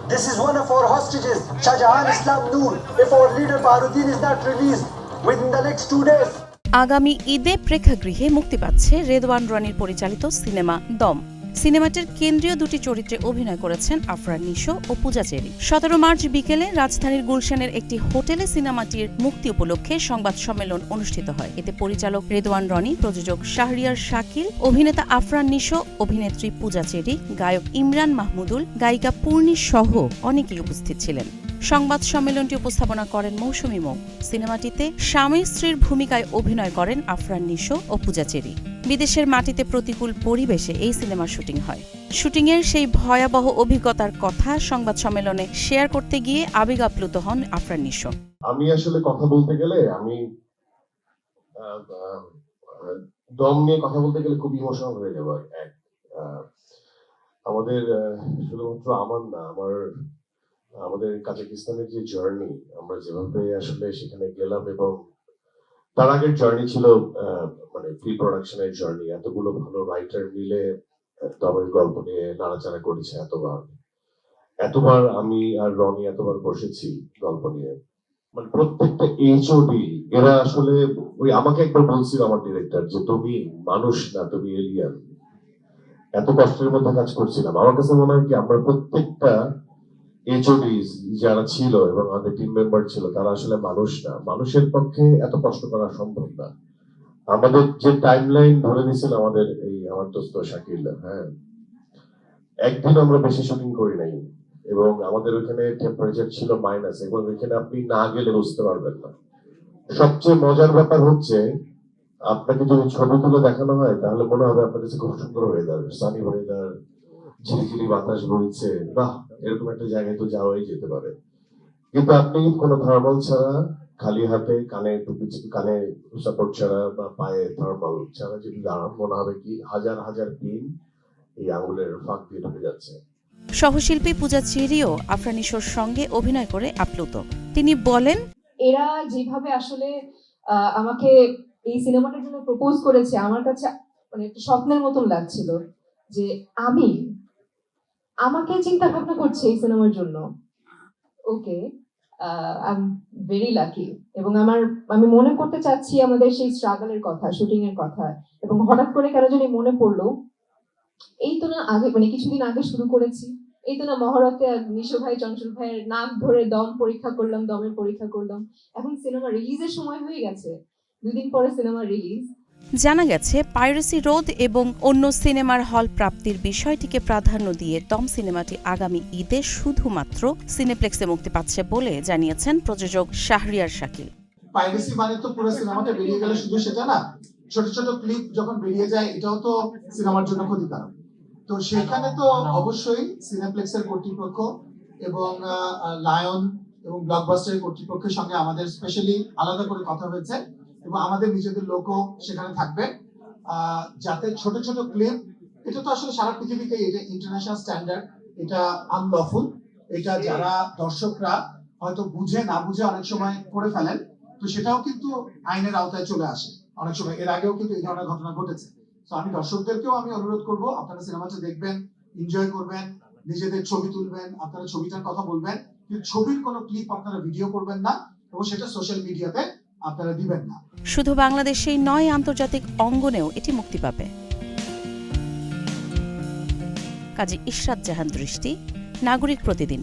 This is one of our hostages, Shahjahan Islam Noor. If our leader Baharuddin is not released within the next 2 days. আগামী ঈদে প্রেক্ষাগৃহে মুক্তি পাচ্ছে রেদওয়ান রনির পরিচালিত সিনেমা দম। সিনেমাটির কেন্দ্রীয় দুটি চরিত্রে অভিনয় করেছেন আফরান নিশো ও পূজা চেরি। 17 মার্চ বিকেলে রাজধানীর গুলশানের একটি হোটেলে সিনেমাটির মুক্তি উপলক্ষে সংবাদ সম্মেলন অনুষ্ঠিত হয়। এতে পরিচালক রেদওয়ান রনি, প্রযোজক শাহরিয়ার শাকিল, অভিনেতা আফরান নিশো, অভিনেত্রী পূজা চেরি, গায়ক ইমরান মাহমুদুল, গায়িকা পূর্ণি সহ অনেকেই উপস্থিত ছিলেন। সংবাদ সম্মেলনটি উপস্থাপনা করেন মৌসুমী মৌ। সিনেমাটিতে স্বামী স্ত্রীর ভূমিকায় অভিনয় করেন আফরান নিশো ও পূজা চেরি। বিদেশের মাটিতে প্রতিকূল পরিবেশে এই সিনেমার শুটিং হয়। শুটিংয়ের সেই ভয়াবহ অভিজ্ঞতার কথা সংবাদ সম্মেলনে শেয়ার করতে গিয়ে আবেগ আপ্লুত হন আফরান নিশো। আমি আসলে কথা বলতে গেলে দম নিয়ে কথা বলতে গেলে খুব ইমোশনাল হয়ে যাবো। আমাদের শুধুমাত্র আমার না, আমাদের কাজাকিস্তানের যে জার্নি, আমরা যেভাবে আসলে সেখানে গেলাম এবং তার আগের জার্নি ছিল মানে প্রি প্রোডাকশনের জার্নি। এতগুলো ভালো রাইটার মিলে দমের গল্প নিয়ে নাড়াচাড়া করেছে এতবার আমি আর রনি এতবার বসেছি গল্প নিয়ে। মানে প্রত্যেকটা এইচওডি এরা আসলে ওই আমাকে একবার বলছিল আমার ডিরেক্টর যে তুমি মানুষ না, তুমি এলিয়ান। এত কষ্টের মধ্যে কাজ করছিলাম। আমার কাছে মনে হয় কি আমরা প্রত্যেকটা এইচওডিস যারা ছিল এবং আমাদের টিম মেম্বার ছিল তারা আসলে মানুষ না। মানুষের পক্ষে এত কষ্ট করা সম্ভব না। আমাদের যে টাইমলাইন ধরে নিয়েছিল আমাদের আমার দোস্ত শাকিল, একদিন আমরা বেশি শুটিং করি নাই এবং আমাদের ওখানে টেম্পারেচার ছিল মাইনাস এবং ওইখানে আপনি না গেলে বুঝতে পারবেন না। সবচেয়ে মজার ব্যাপার হচ্ছে আপনাকে যদি ছবি তুলে দেখানো হয় তাহলে মনে হবে আপনার কাছে খুব সুন্দর ওয়েদার, সানি ওয়েদার, ঝিরিঝিরি বাতাস বইছে, বাহ এরকম একটা জায়গায় তো যাওয়াই যেতে পারে। কিন্তু আপনি কোনো থার্মাল ছাড়া, খালি হাতে, কানে সাপোর্ট ছাড়া বা পায়ে থার্মাল ছাড়া যদি দাঁড়ান মনে হবে কি হাজার হাজার পিন এই আঙুলের ফাঁক দিয়ে ঢুকে যাচ্ছে। সহশিল্পী পূজা চেরিও আফরান নিশোর সঙ্গে অভিনয় করে আপ্লুত। তিনি বলেন, এরা যেভাবে আসলে আমাকে এই সিনেমাটার জন্য প্রপোজ করেছে, আমার কাছে মানে একটা স্বপ্নের মতন লাগছিল যে আমাকে চিন্তা ভাবনা করছে এই সিনেমার জন্য। ওকে, আই এম ভেরি লাকি। এবং আমি মনে করতে চাচ্ছি আমাদের সেই স্ট্রাগলের কথা, শুটিং এর কথা। এবং হঠাৎ করে কেন জানি মনে পড়লো, এই তো না আগে মানে কিছুদিন আগে শুরু করেছি, এই তো না মহরতে নিশো ভাই, চঞ্চল ভাইয়ের নাম ধরে দমের পরীক্ষা করলাম। এখন সিনেমা রিলিজের সময় হয়ে গেছে, 2 দিন পরে সিনেমা রিলিজ। জানা গেছে পাইরেসি রোধ এবং অন্য সিনেমার হল প্রাপ্তির বিষয়টিকে প্রাধান্য দিয়ে দম সিনেমাটি আগামী ঈদে শুধুমাত্র সিনেপ্লেক্সে মুক্তি পাচ্ছে বলে জানিয়েছেন প্রযোজক শাহরিয়ার শাকিল। পাইরেসি মানে তো পুরো সিনেমাটা বেরিয়ে গেলে শুধু সেটা না, ছোট ছোট ক্লিপ যখন বেরিয়ে যায় এটাও তো সিনেমার জন্য ক্ষতিকারক। তো সেখানে তো অবশ্যই সিনেপ্লেক্সের কর্তৃপক্ষ এবং লায়ন এবং ব্লকবাস্টারের কর্তৃপক্ষের সঙ্গে আমাদের স্পেশালি আলাদা করে কথা হয়েছে এবং আমাদের নিজেদের লোকও সেখানে থাকবে, যাতে ছোট ছোট ক্লিপ, এটা তো আসলে সারা পৃথিবীতে এটা ইন্টারন্যাশনাল স্ট্যান্ডার্ড, এটা আনলফুল, এটা যারা দর্শকরা হয়তো বুঝে না বুঝে অনেক সময় করে ফেলেন, তো সেটাও কিন্তু আইনের আওতায় চলে আসে অনেক সময়। এর আগেও কিন্তু এই ধরনের ঘটনা ঘটেছে। তো আমি দর্শকদেরকেও আমি অনুরোধ করবো, আপনারা সিনেমাটা দেখবেন, এনজয় করবেন, নিজেদের ছবি তুলবেন, আপনারা ছবিটার কথা বলবেন, কিন্তু ছবির কোনো ক্লিপ আপনারা ভিডিও করবেন না এবং সেটা সোশ্যাল মিডিয়াতে আপনারা দিবেন না। শুধু বাংলাদেশেই নয়, আন্তর্জাতিক অঙ্গনেও এটি মুক্তি পাবে। কাজী ইশরাত জাহান দৃষ্টি, নাগরিক প্রতিদিন।